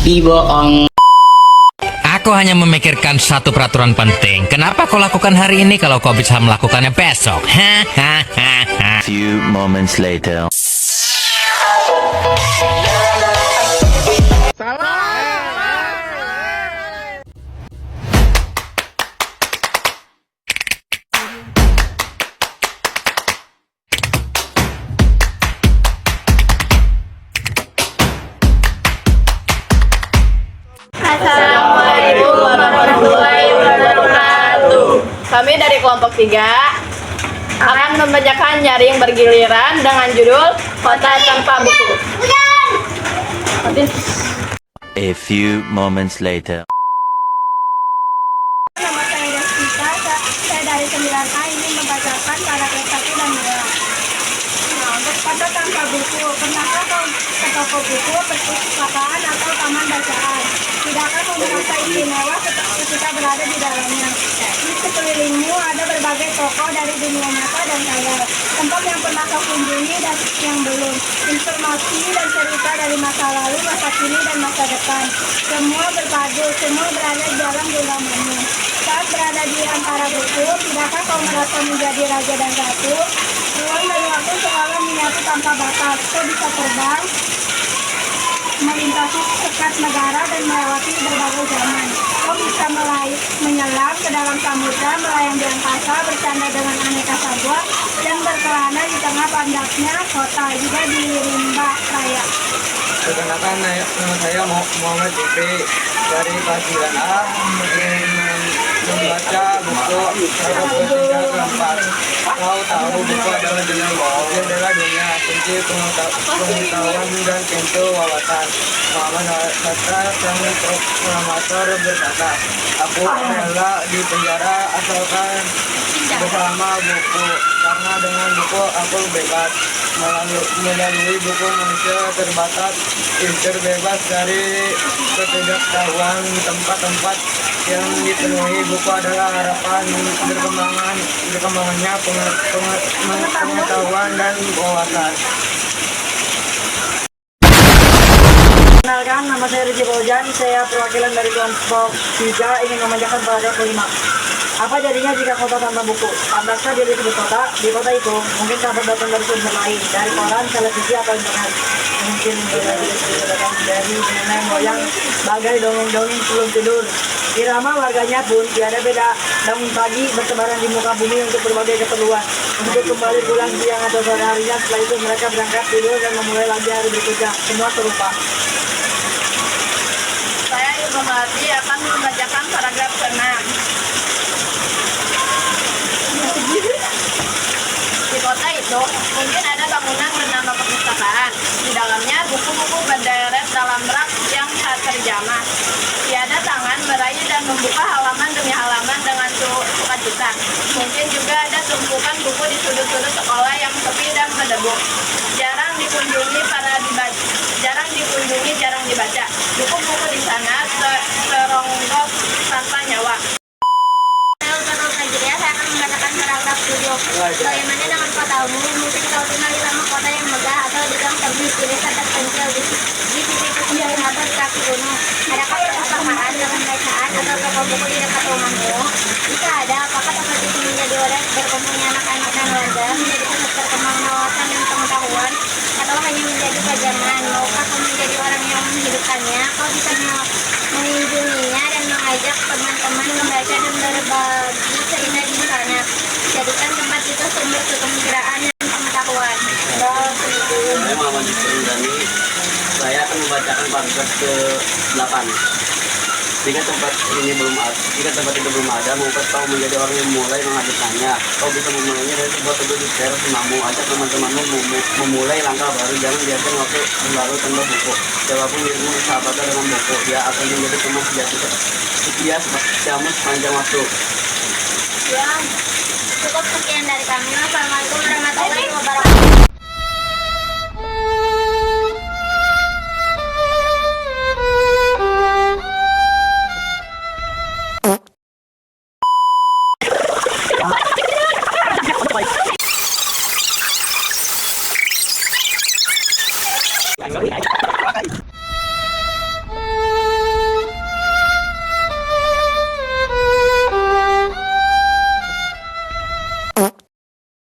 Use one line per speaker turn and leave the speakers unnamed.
Ih, bohong.
Aku hanya memikirkan satu peraturan penting. Kenapa kau lakukan hari ini kalau kau bisa melakukannya besok? Hahaha.
Few moments later.
Assalamualaikum warahmatullahi wabarakatuh. Kami dari kelompok 3 akan membacakan nyaring bergiliran dengan judul Kota Tanpa Buku.
A few moments later.
Nama saya Destika, saya dari 9A ingin membacakan paragraf 1 dan 2. Nah, untuk kota tanpa buku, pernahkah kau ke toko buku, perpustakaan, atau taman bacaan? Tidakkah kau merasa istimewa ketika berada di dalamnya? Di sekelilingmu ada berbagai toko dari dunia nyata dan khayal. Tempat yang pernah kau kunjungi dan yang belum. Informasi dan cerita dari masa lalu, masa kini, dan masa depan. Semua berpadu, semua berada di dalam genggamanmu. Saat berada di antara buku, tidakkah kau merasa menjadi raja dan ratu? Ruang dan waktu seolah menyatu tanpa batas. Kau bisa terbang, melintasi sekat negara dan melewati berbagai zaman. Kau bisa menyelam ke dalam samudra, melayang di angkasa, bercanda dengan aneka satwa, dan berkelana di tengah pandaknya kota, juga di rimba raya.
Perkenalkan, nama saya Muhammad Jepri dari kelas 9A, membaca buku Ketiga Keempat. Kau tahu buku adalah dunia, buku adalah dunia kunci pengetahuan dan pintu wawasan. Muhammad Hatta, sang proklamator, berkata, aku rela di penjara asalkan bersama buku, karena dengan buku aku bebas. Melalui buku manusia terbatas, terbebas dari ketidaktahuan. Tempat-tempat yang dipenuhi buku adalah harapan berkembangannya pengetahuan dan wawasan.
Kenalkan, nama saya Rizky Fauzan, saya perwakilan dari kelompok 3 ingin memanjakan paragraf 5. Apa jadinya jika kota tanpa buku? Pantaskah dia disebut kota? Di kota itu, mungkin kabar datang dari sumber lain, dari koran, televisi, atau internet. Mungkin dari nenek moyang, bagai dongeng-dongeng sebelum tidur. Irama warganya pun tiada beda, namun pagi bertebaran di muka bumi untuk berbagai keperluan. Untuk kembali pulang siang atau sore harinya, setelah itu mereka berangkat tidur dan memulai lagi hari berikutnya. Semua serupa.
Saya Ibu Melati akan membacakan paragraf 6. Di kota itu mungkin ada bangunan bernama perpustakaan. Di dalamnya buku-buku berderet dalam rak yang tak terjamah. Tiada tangan meraih dan membuka halaman demi halaman dengan sukacita. Mungkin juga ada tumpukan buku di sudut-sudut sekolah yang sepi dan berdebu. Jarang dikunjungi, jarang dibaca. Buku-buku di sana seronggok tanpa nyawa.
Saya akan membacakan paragraf 7. Bagaimana dengan kotamu? Mungkin kau tinggal di dalam kota yang megah atau di gang terbit di desa terpencil di sisi atau di kaki gunung. Adakah perpustakaan dengan bacaan atau toko buku di dekat rumahmu? Jika ada, apakah tempat itu menjadi wadah berkumpulnya anak-anak dan warga, menjadi pusat perkembangan wawasan dan pengetahuan, atau hanya menjadi pajangan? Maukah kau menjadi orang yang menghidupkannya? Kau bisa mengunjunginya dan mengajak teman-teman membaca dan berbagi cerita di sana. Jadikan tempat itu sumber kegembiraan dan pengetahuan.
Saya Muhammad Dani. Saya akan membacakan paragraf ke-8. Jika tempat itu belum ada, maukah kau menjadi orang yang mulai menghadirkannya? Kau bisa memulainya dari sebuah teduh di teras rumahmu. Ajak teman-temanmu memulai langkah baru. Jangan biarkan waktu berlalu tanpa buku. Siapapun dirimu bersahabatan dengan buku, dia akan menjadi teman setia kamu sepanjang waktu.
Ya, cukup sekian dari kami. Wassalamualaikum warahmatullahi wabarakatuh.